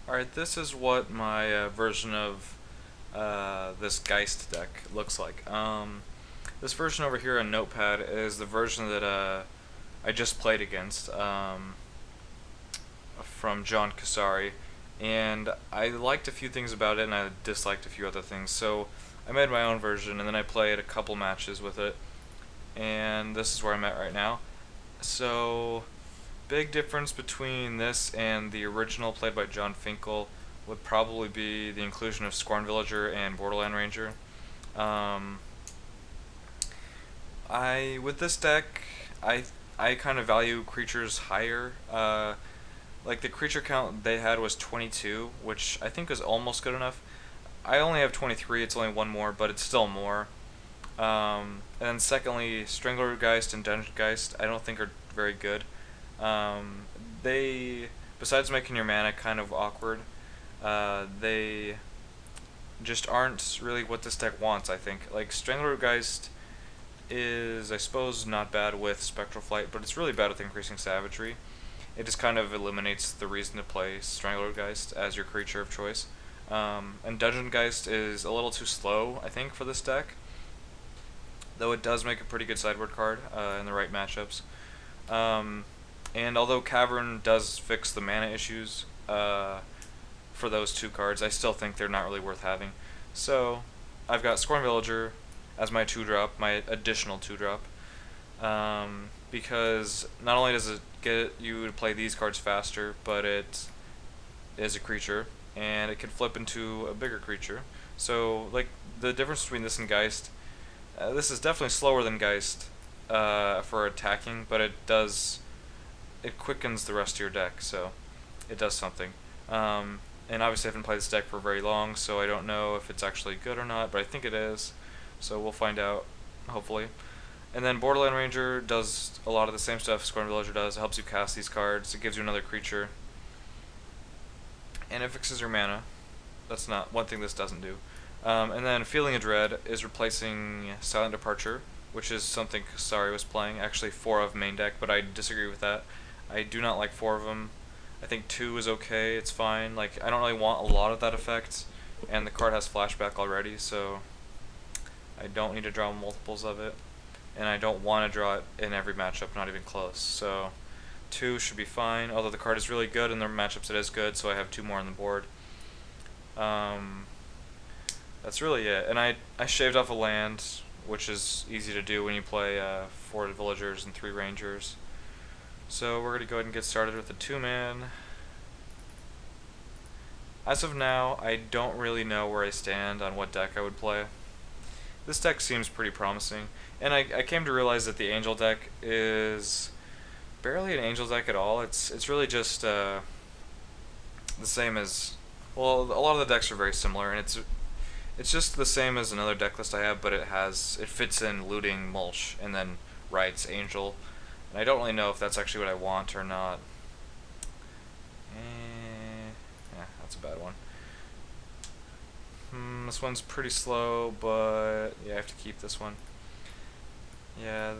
Alright, this is what my version of this Geist deck looks like. This version over here on Notepad is the version that I just played against from John Casari, and I liked a few things about it and I disliked a few other things, so I made my own version and then I played a couple matches with it, and this is where I'm at right now. So, big difference between this and the original played by John Finkel would probably be the inclusion of Scorn Villager and Borderland Ranger. Um, I with this deck, I kind of value creatures higher. Like the creature count they had was 22, which I think is almost good enough. I only have 23. It's only one more, but it's still more. And then secondly, Strangler Geist and Dungeon Geist I don't think are very good. They, besides making your mana kind of awkward, they just aren't really what this deck wants, I think. Like, Strangler Geist is, I suppose, not bad with Spectral Flight, but it's really bad with Increasing Savagery. It just kind of eliminates the reason to play Strangler Geist as your creature of choice. And Dungeon Geist is a little too slow, I think, for this deck, though it does make a pretty good sideboard card in the right matchups. And although Cavern does fix the mana issues for those two cards, I still think they're not really worth having. So I've got Scorn Villager as my 2-drop, my additional 2-drop, because not only does it get you to play these cards faster, but it is a creature, and it can flip into a bigger creature. So, like, the difference between this and Geist, this is definitely slower than Geist for attacking, but it quickens the rest of your deck, so it does something. And obviously I haven't played this deck for very long, so I don't know if it's actually good or not, but I think it is, so we'll find out, hopefully. And then Borderland Ranger does a lot of the same stuff Scorn Villager does. It helps you cast these cards, it gives you another creature, and it fixes your mana. That's not one thing this doesn't do. And then Feeling of Dread is replacing Silent Departure, which is something Kasari was playing, actually 4 of main deck, but I disagree with that. I do not like 4 of them. I think 2 is okay, it's fine. Like, I don't really want a lot of that effect, and the card has flashback already, so I don't need to draw multiples of it, and I don't want to draw it in every matchup, not even close. So 2 should be fine, although the card is really good in the matchups it is good, so I have 2 more on the board. That's really it. And I shaved off a land, which is easy to do when you play 4 villagers and 3 rangers. So we're going to go ahead and get started with the 2-man. As of now, I don't really know where I stand on what deck I would play. This deck seems pretty promising, and I came to realize that the Angel deck is barely an Angel deck at all. It's really just the same as, well, a lot of the decks are very similar, and it's just the same as another deck list I have, but it fits in Looting, Mulch, and then Wrights, Angel, and I don't really know if that's actually what I want or not. Yeah, that's a bad one. This one's pretty slow, but yeah, I have to keep this one. Yeah,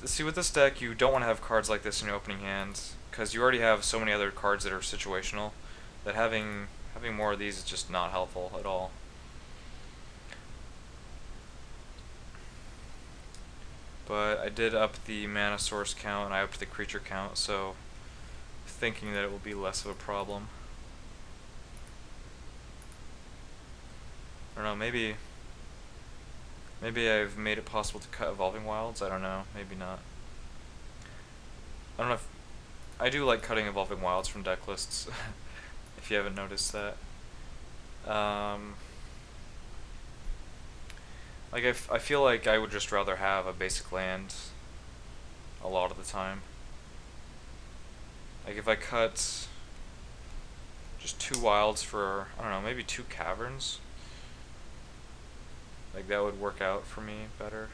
see, with this deck, you don't want to have cards like this in your opening hand, because you already have so many other cards that are situational, that having more of these is just not helpful at all. But I did up the mana source count, and I upped the creature count, so thinking that it will be less of a problem. I don't know, maybe I've made it possible to cut Evolving Wilds, I don't know, maybe not. I don't know if, I do like cutting Evolving Wilds from deck lists, if you haven't noticed that. Like, I feel like I would just rather have a basic land a lot of the time. Like, if I cut just 2 wilds for, I don't know, maybe 2 caverns, like, that would work out for me better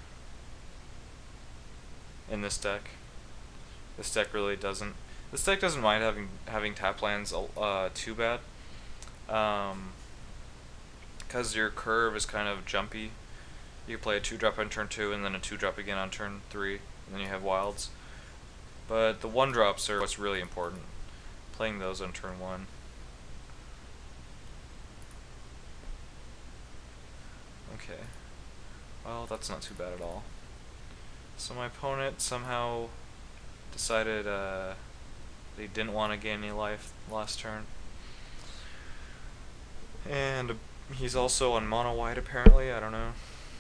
in this deck. This deck really doesn't. This deck doesn't mind having tap lands too bad, because your curve is kind of jumpy. You can play a 2-drop on turn 2 and then a 2-drop again on turn 3, and then you have wilds. But the 1-drops are what's really important. Playing those on turn 1. Okay. Well, that's not too bad at all. So my opponent somehow decided they didn't want to gain any life last turn. And he's also on mono white apparently, I don't know.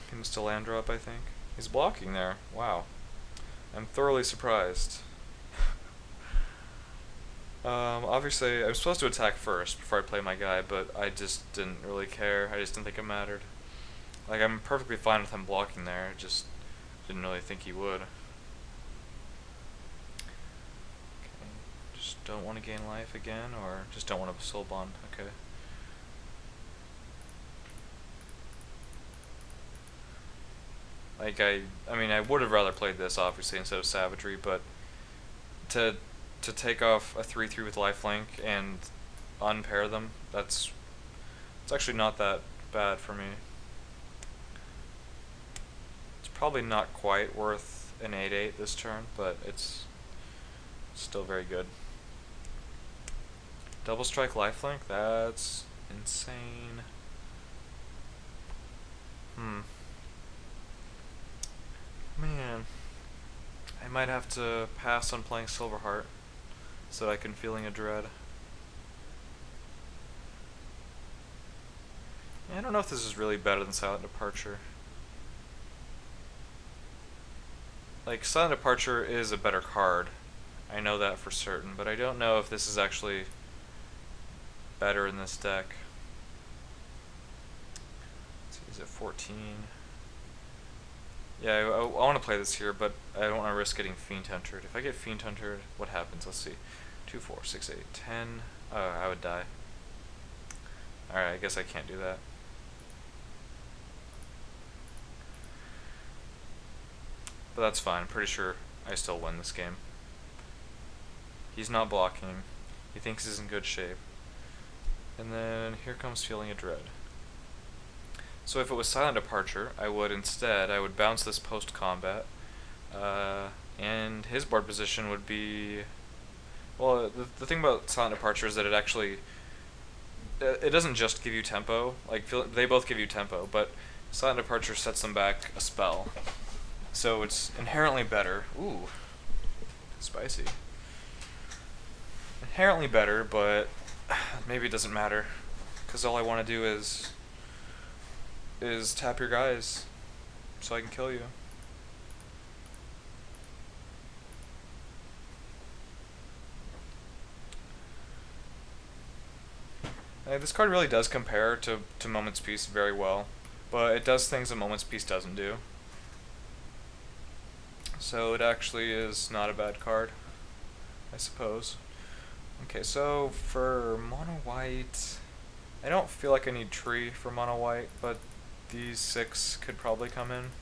Can still land drop, I think. He's blocking there. Wow. I'm thoroughly surprised. Obviously, I'm supposed to attack first before I play my guy, but I just didn't really care. I just didn't think it mattered. Like, I'm perfectly fine with him blocking there, just didn't really think he would. Okay, just don't want to gain life again, or just don't want to soul bond. Okay. Like, I mean, I would have rather played this, obviously, instead of Savagery, but to take off a 3/3 with lifelink and unpair them, it's actually not that bad for me. It's probably not quite worth an 8/8 this turn, but it's still very good. Double strike lifelink? That's insane. Man, I might have to pass on playing Silverheart so that I can Feeling a Dread. I don't know if this is really better than Silent Departure. Like, Silent Departure is a better card. I know that for certain, but I don't know if this is actually better in this deck. Let's see, is it 14? Yeah, I want to play this here, but I don't want to risk getting Fiend Huntered. If I get Fiend Huntered, what happens? Let's see. 2, 4, 6, 8, 10. Oh, I would die. Alright, I guess I can't do that. But that's fine. I'm pretty sure I still win this game. He's not blocking. He thinks he's in good shape. And then here comes Feeling a Dread. So if it was Silent Departure, I would bounce this post-combat, and his board position would be, well, the thing about Silent Departure is that it doesn't just give you tempo, like, they both give you tempo, but Silent Departure sets them back a spell, so it's inherently better. Ooh, spicy. Inherently better, but maybe it doesn't matter, because all I want to do is tap your guys so I can kill you. This card really does compare to Moment's Peace very well, but it does things that Moment's Peace doesn't do. So it actually is not a bad card, I suppose. Okay, so for mono white, I don't feel like I need Tree for mono white, but these 6 could probably come in.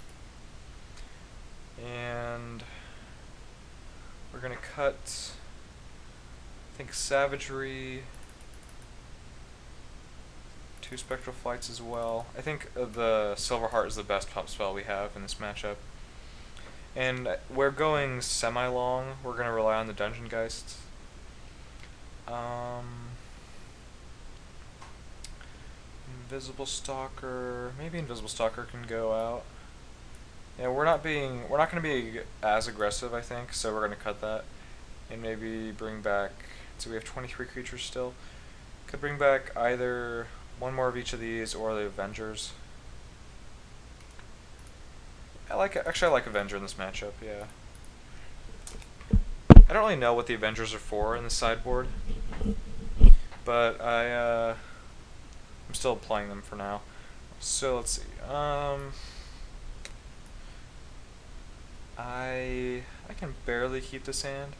And we're gonna cut, I think, Savagery, 2 Spectral Flights as well. I think the Silverheart is the best pump spell we have in this matchup. And we're going semi-long. We're gonna rely on the Dungeon Geists. Invisible Stalker. Maybe Invisible Stalker can go out. Yeah, we're not gonna be as aggressive, I think, so we're gonna cut that. And maybe bring back, so we have 23 creatures still. Could bring back either one more of each of these or the Avengers. Actually I like Avenger in this matchup, yeah. I don't really know what the Avengers are for in the sideboard, but I'm still playing them for now. So let's see. I can barely keep this hand.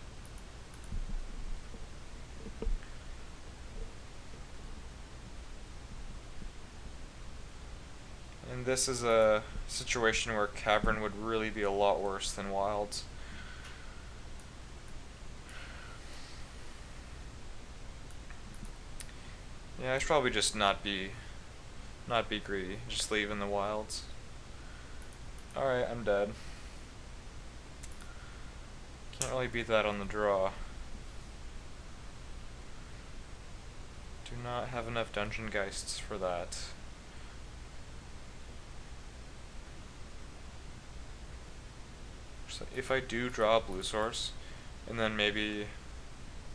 And this is a situation where Cavern would really be a lot worse than Wilds. Yeah, I should probably just not be greedy. Just leave in the Wilds. Alright, I'm dead. Can't really beat that on the draw. Do not have enough Dungeon Geists for that. So if I do draw a blue source, and then maybe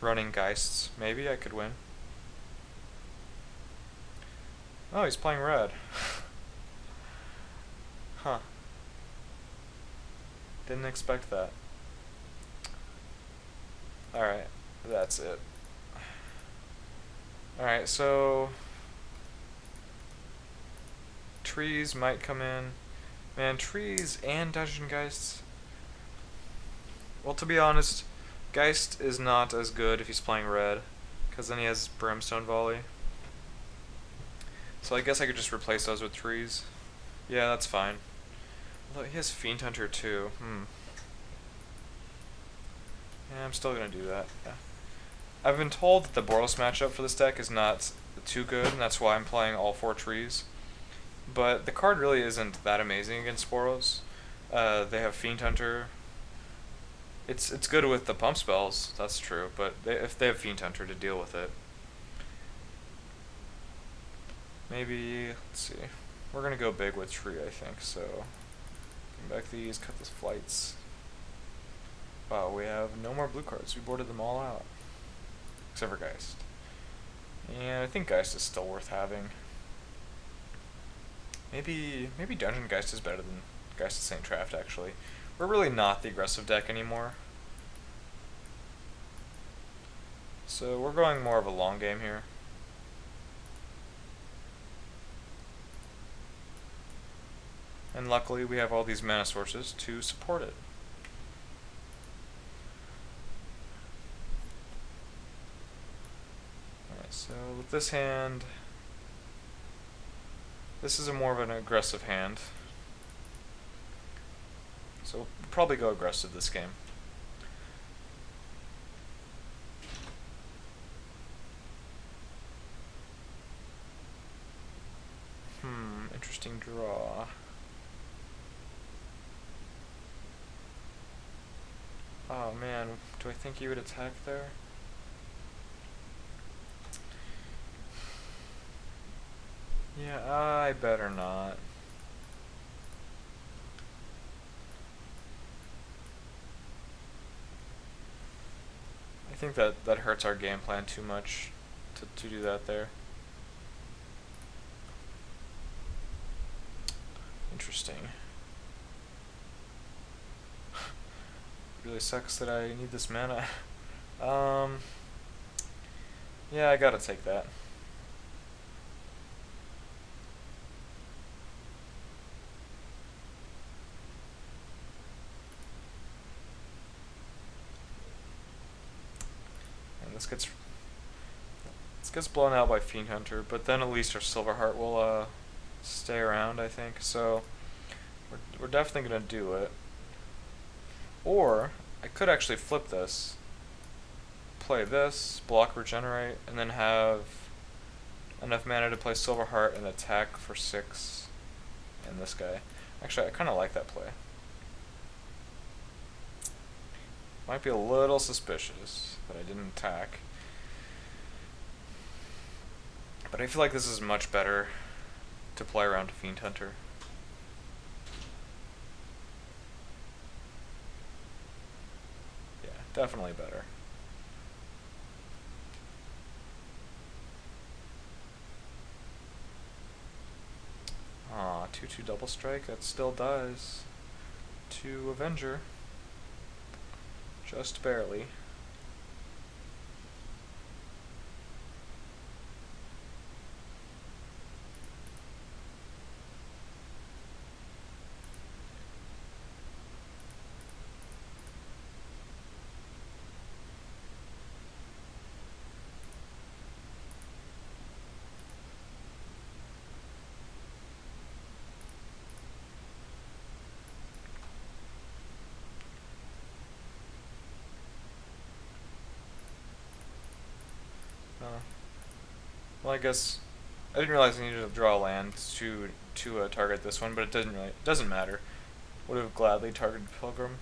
running Geists, maybe I could win. Oh, he's playing red. Huh. Didn't expect that. Alright, that's it. Alright, so trees might come in. Man, trees and Dungeon Geists. Well, to be honest, Geist is not as good if he's playing red, because then he has Brimstone Volley. So I guess I could just replace those with trees. Yeah, that's fine. Although he has Fiend Hunter too. Yeah, I'm still gonna do that. Yeah. I've been told that the Boros matchup for this deck is not too good, and that's why I'm playing all 4 trees. But the card really isn't that amazing against Boros. They have Fiend Hunter. It's good with the pump spells, that's true, but if they have Fiend Hunter to deal with it. Maybe, let's see. We're gonna go big with tree, I think, so bring back these, cut the flights. Wow, we have no more blue cards. We boarded them all out. Except for Geist. And I think Geist is still worth having. Maybe Dungeon Geist is better than Geist of St. Traft, actually. We're really not the aggressive deck anymore. So we're going more of a long game here. And luckily we have all these mana sources to support it. Alright, so with this hand, this is a more of an aggressive hand. So we'll probably go aggressive this game. Interesting draw. Oh man, do I think he would attack there? Yeah, I better not. I think that hurts our game plan too much to do that there. Interesting. Really sucks that I need this mana. Yeah, I gotta take that. And this gets blown out by Fiend Hunter, but then at least our Silverheart will stay around, I think. So we're definitely gonna do it. Or I could actually flip this, play this, block regenerate, and then have enough mana to play Silverheart and attack for 6 and this guy. Actually, I kind of like that play. Might be a little suspicious that I didn't attack. But I feel like this is much better to play around Fiend Hunter. Yeah, definitely better. Aw, 2/2 double strike, that still does. 2 Avenger. Just barely. Well, I guess I didn't realize I needed to draw a land to target this one, but it doesn't matter. Would have gladly targeted Pilgrim.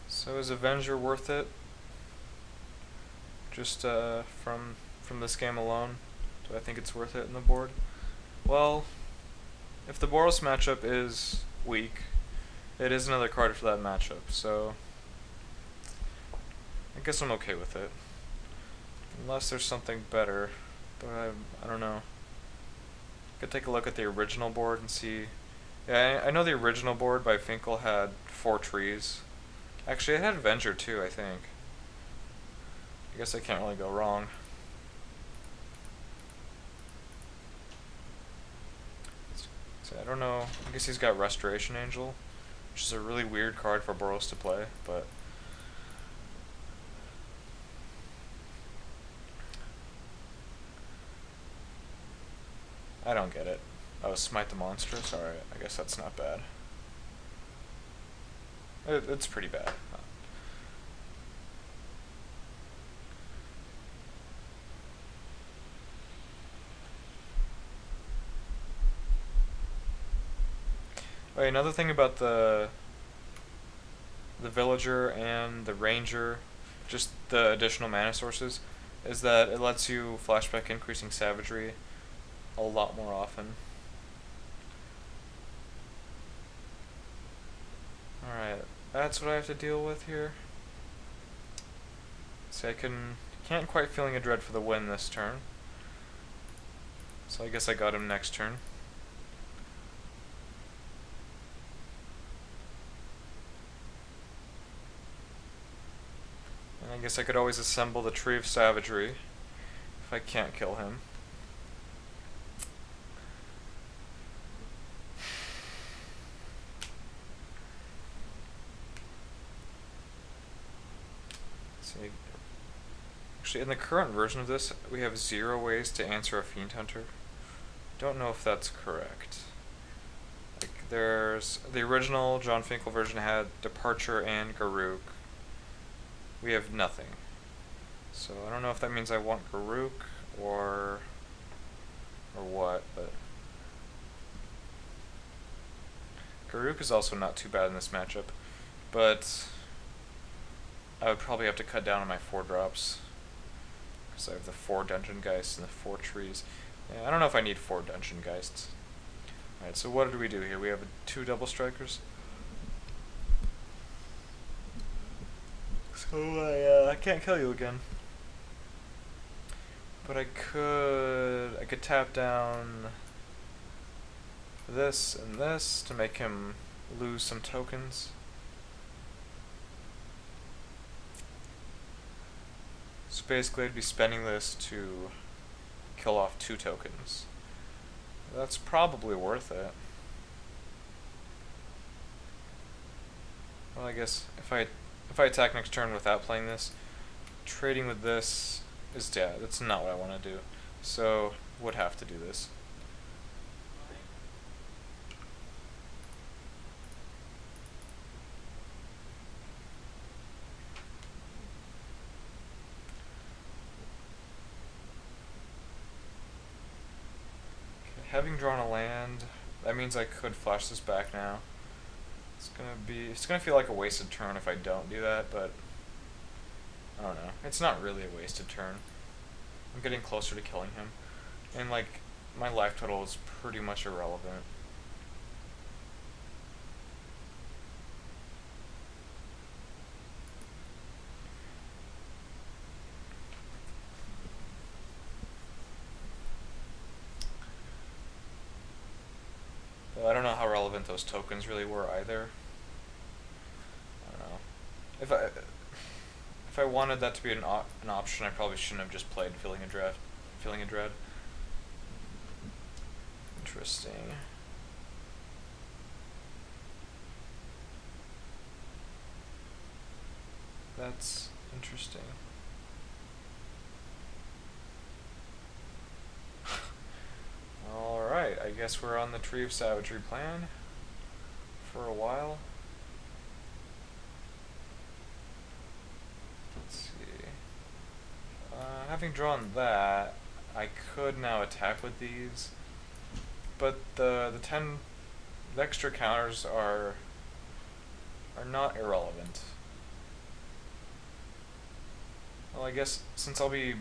So So is Avenger worth it? Just from this game alone, do I think it's worth it in the board? Well, if the Boros matchup is weak, it is another card for that matchup, so I guess I'm okay with it. Unless there's something better, but I don't know. Could take a look at the original board and see. Yeah, I know the original board by Finkel had 4 trees. Actually, it had Avenger too, I think. I guess I can't really go wrong. So I don't know. I guess he's got Restoration Angel, which is a really weird card for Boros to play, but I don't get it. Oh, Smite the Monstrous? Alright, I guess that's not bad. It's pretty bad. Oh, another thing about the Villager and the Ranger, just the additional mana sources, is that it lets you flashback increasing savagery a lot more often. Alright, that's what I have to deal with here. See, can't quite Feeling a Dread for the win this turn. So I guess I got him next turn. And I guess I could always assemble the Tree of Savagery if I can't kill him. See, actually, in the current version of this, we have 0 ways to answer a Fiend Hunter. Don't know if that's correct. Like, there's the original John Finkel version had Departure and Garruk. We have nothing. So I don't know if that means I want Garruk or what, but Garruk is also not too bad in this matchup, but I would probably have to cut down on my 4 drops because I have the 4 Dungeon Geists and the 4 trees. Yeah, I don't know if I need 4 Dungeon Geists. Alright, so what did we do here? We have 2 double strikers. So I can't kill you again. But I could tap down this and this to make him lose some tokens. So basically I'd be spending this to kill off 2 tokens. That's probably worth it. Well, I guess if I attack next turn without playing this, trading with this is dead. That's not what I want to do. So would have to do this. Having drawn a land, that means I could flash this back now. It's gonna feel like a wasted turn if I don't do that, but I don't know. It's not really a wasted turn. I'm getting closer to killing him, and like my life total is pretty much irrelevant. I don't know how relevant those tokens really were either. I don't know. If I wanted that to be an option, I probably shouldn't have just played Feeling a Dread. Interesting. That's interesting. Alright, I guess we're on the Tree of Savagery plan for a while. Let's see. Having drawn that, I could now attack with these, but the extra counters are not irrelevant. Well, I guess since I'll be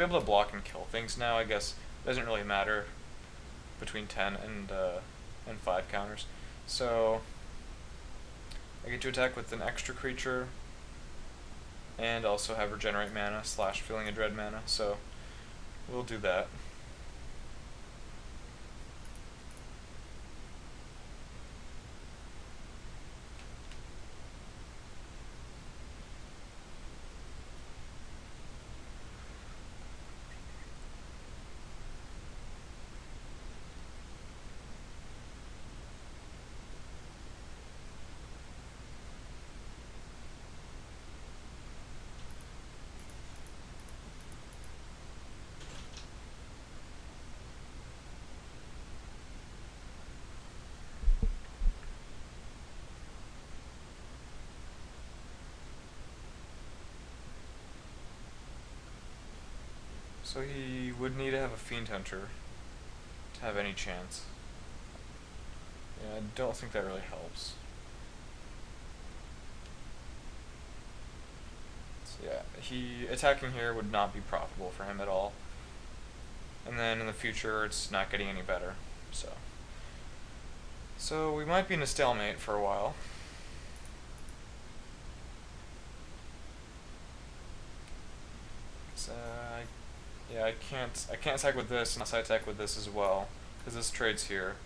able to block and kill things now, I guess it doesn't really matter between 10 and 5 counters. So I get to attack with an extra creature and also have regenerate mana slash feeling a dread mana. So we'll do that. So he would need to have a Fiend Hunter to have any chance. Yeah, I don't think that really helps. So yeah, attacking here would not be profitable for him at all. And then in the future, it's not getting any better. So we might be in a stalemate for a while. Yeah, I can't attack with this unless I attack with this as well, because this trades here,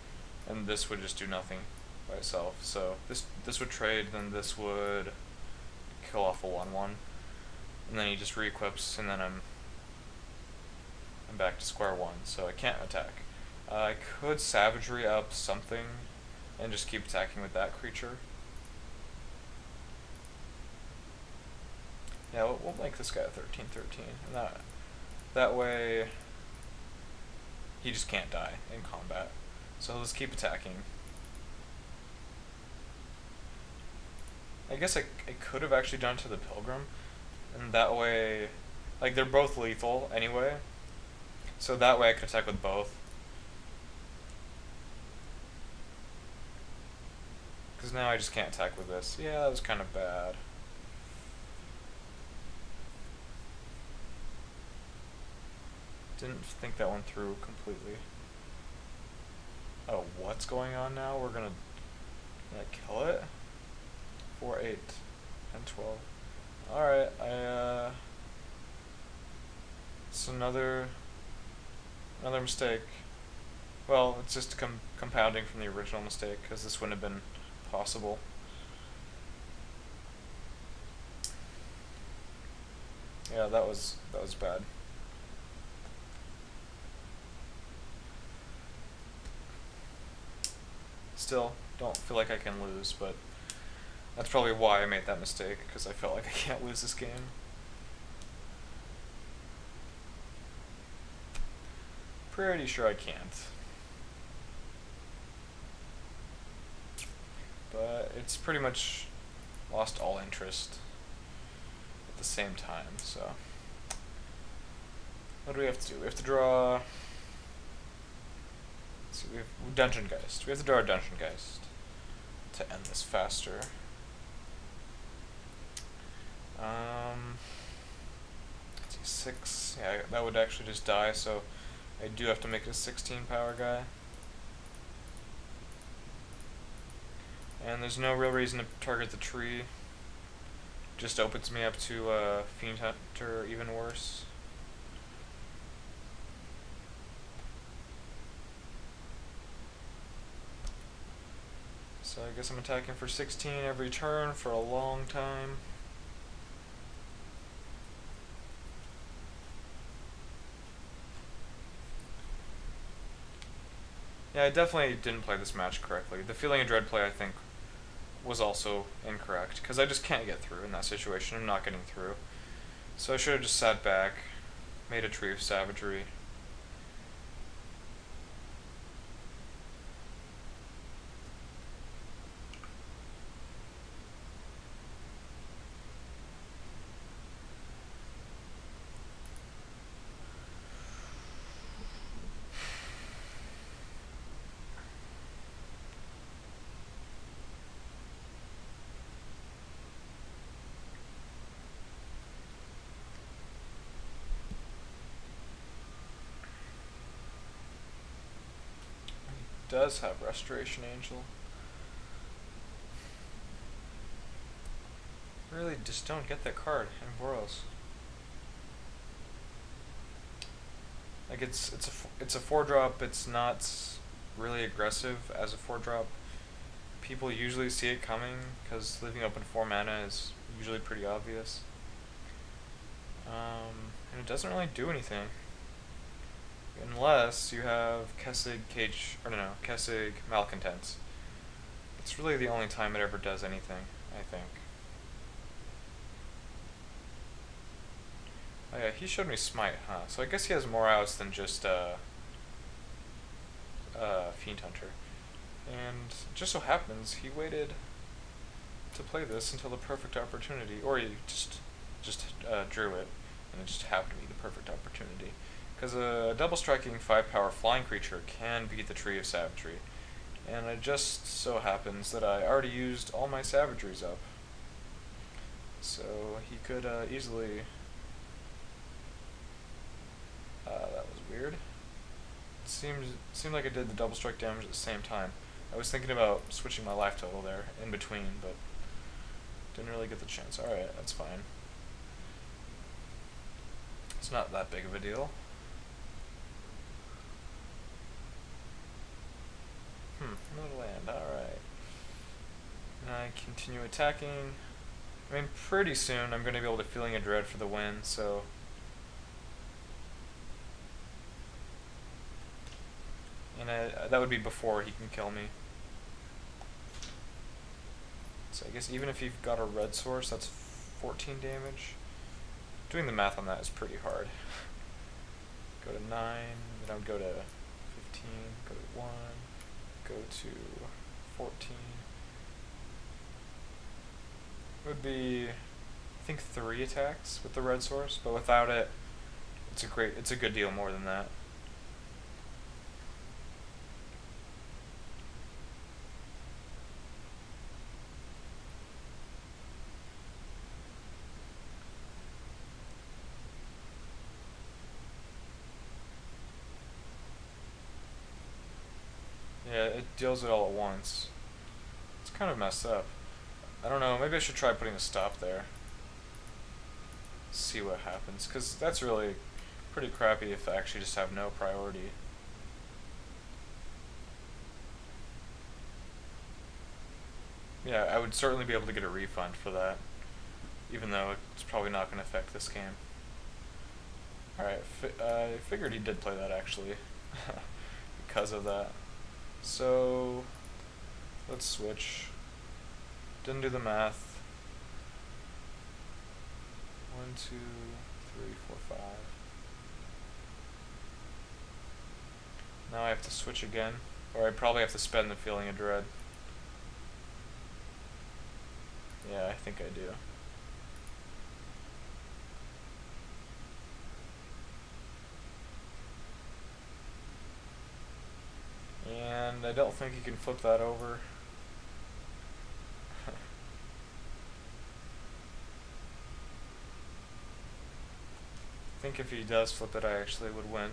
and this would just do nothing by itself. So this would trade, then this would kill off a 1/1, and then he just re-equips, and then I'm back to square one. So I can't attack. I could savagery up something, and just keep attacking with that creature. Yeah, we'll make this guy a 13/13, and that way he just can't die in combat. So let's keep attacking. I guess I could have actually done it to the Pilgrim, and that way, like, they're both lethal anyway, so that way I could attack with both. Because now I just can't attack with this. Yeah, that was kind of bad. Didn't think that one through completely. Oh, what's going on now? We're gonna kill it? 4, 8, and 12. Alright, it's another mistake. Well, it's just compounding from the original mistake, because this wouldn't have been possible. Yeah, that was bad. Still, don't feel like I can lose, but that's probably why I made that mistake, because I felt like I can't lose this game. Pretty sure I can't. But it's pretty much lost all interest at the same time, so. What do we have to do? We have to draw. Let's see, we have Dungeon Geist. We have to draw a Dungeon Geist to end this faster. Let's see, 6. Yeah, that would actually just die, so I do have to make a 16 power guy. And there's no real reason to target the tree. Just opens me up to Fiend Hunter, even worse. So I guess I'm attacking for 16 every turn for a long time. Yeah, I definitely didn't play this match correctly. The Feeling of Dread play, I think, was also incorrect, because I just can't get through in that situation. I'm not getting through. So I should have just sat back, made a Tree of Savagery. does have Restoration Angel. Really just don't get that card in Boros. Like it's a 4-drop. It's not really aggressive as a 4-drop. People usually see it coming because leaving open 4 mana is usually pretty obvious. And it doesn't really do anything unless you have Kessig Malcontents. It's really the only time it ever does anything, I think. Oh yeah, he showed me Smite, huh? So I guess he has more outs than just Fiend Hunter. And it just so happens he waited to play this until the perfect opportunity, or he just drew it, and it just happened to be the perfect opportunity. Because a double striking 5-power flying creature can beat the Tree of Savagery, and it just so happens that I already used all my savageries up, so he could easily. That was weird. It seemed like I did the double strike damage at the same time. I was thinking about switching my life total there in between, but didn't really get the chance. Alright, that's fine. It's not that big of a deal. Another land, alright. And I continue attacking. I mean, pretty soon I'm going to be able to Feeling of Dread for the win, so. And that would be before he can kill me. So I guess even if you've got a red source, that's 14 damage. Doing the math on that is pretty hard. Go to 9, then I would go to 15, go to 1, go to 14. It would be, I think, 3 attacks with the red source, but without it, it's a good deal more than that. Yeah, it deals it all at once. It's kind of messed up. I don't know, maybe I should try putting a stop there. See what happens, because that's really pretty crappy if I actually just have no priority. Yeah, I would certainly be able to get a refund for that, even though it's probably not going to affect this game. Alright, I figured he did play that actually, because of that. So, let's switch. Didn't do the math. 1, 2, 3, 4, 5. Now I have to switch again, or I probably have to spend the Feeling of Dread. Yeah, I think I do. And I don't think you can flip that over. I think if he does flip it, I actually would win.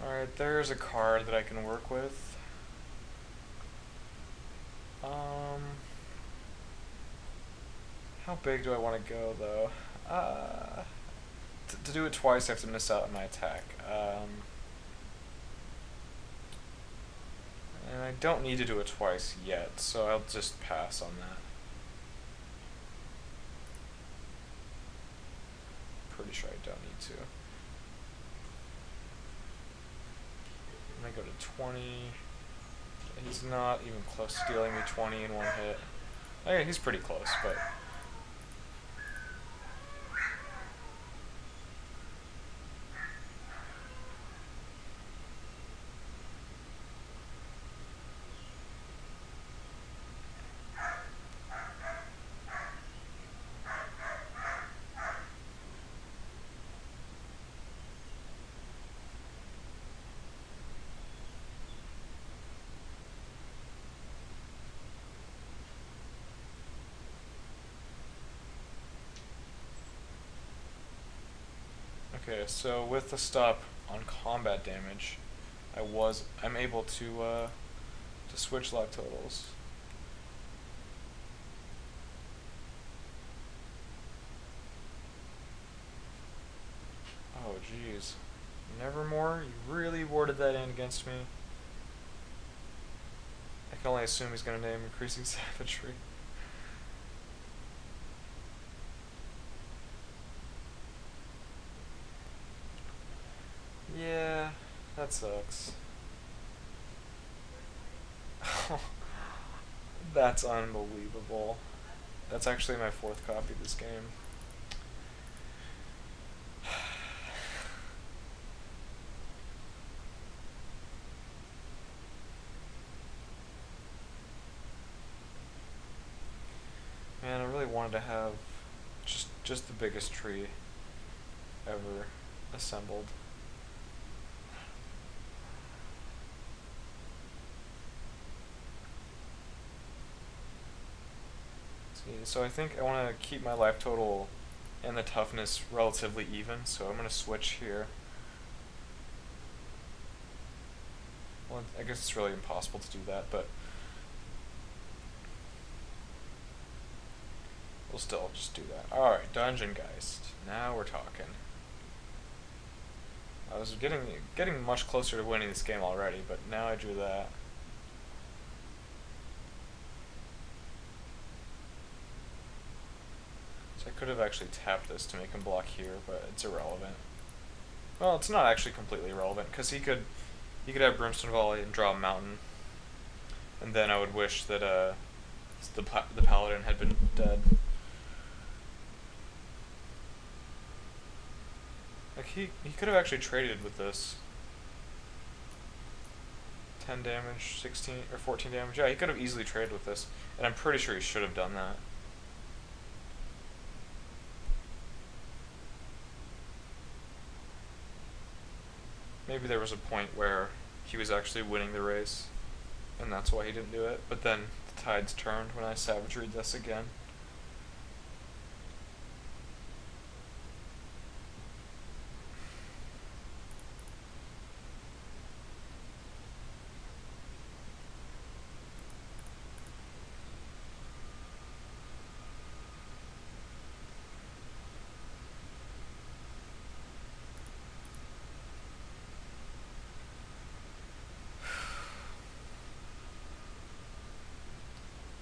Alright, there's a card that I can work with. How big do I want to go, though? To do it twice, I have to miss out on my attack. And I don't need to do it twice yet, so I'll just pass on that. Pretty sure I don't need to. I'm gonna go to 20. He's not even close to dealing me 20 in one hit. Oh yeah, he's pretty close, but... Okay, so with the stop on combat damage, I'm able to switch lock totals. Oh jeez. Nevermore? You really warded that in against me? I can only assume he's gonna name increasing savagery. Yeah, that sucks. That's unbelievable. That's actually my fourth copy of this game. Man, I really wanted to have just the biggest tree ever assembled. See, so I think I want to keep my life total and the toughness relatively even, so I'm going to switch here. Well, I guess it's really impossible to do that, but we'll still just do that. Alright, Dungeon Geist. Now we're talking. I was getting much closer to winning this game already, but now I drew that. So I could have actually tapped this to make him block here, but it's irrelevant. Well, it's not actually completely irrelevant, because he could have Brimstone Volley and draw a mountain, and then I would wish that the Paladin had been dead. Like he could have actually traded with this. 10 damage, 16 or 14 damage. Yeah, he could have easily traded with this, and I'm pretty sure he should have done that. Maybe there was a point where he was actually winning the race, and that's why he didn't do it. But then the tides turned when I savagery'd this again.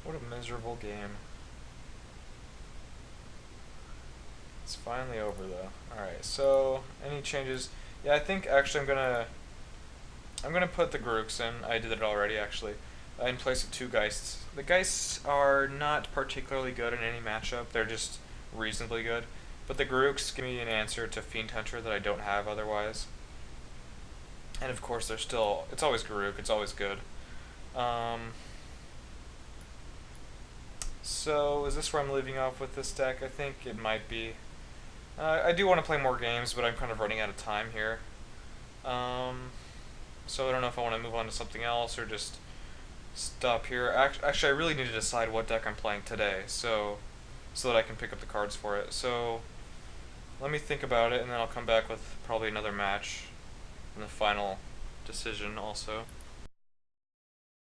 What a miserable game. It's finally over though. Alright, so any changes? Yeah, I think actually I'm gonna put the Garooks in. I did it already actually. In place of two Geists. The Geists are not particularly good in any matchup. They're just reasonably good. But the Garooks give me an answer to Fiend Hunter that I don't have otherwise. And of course they're still, it's always Garook, it's always good. So is this where I'm leaving off with this deck? I think it might be. I do want to play more games, but I'm kind of running out of time here. So I don't know if I want to move on to something else or just stop here. Actually, I really need to decide what deck I'm playing today, so that I can pick up the cards for it. So let me think about it, and then I'll come back with probably another match and the final decision also.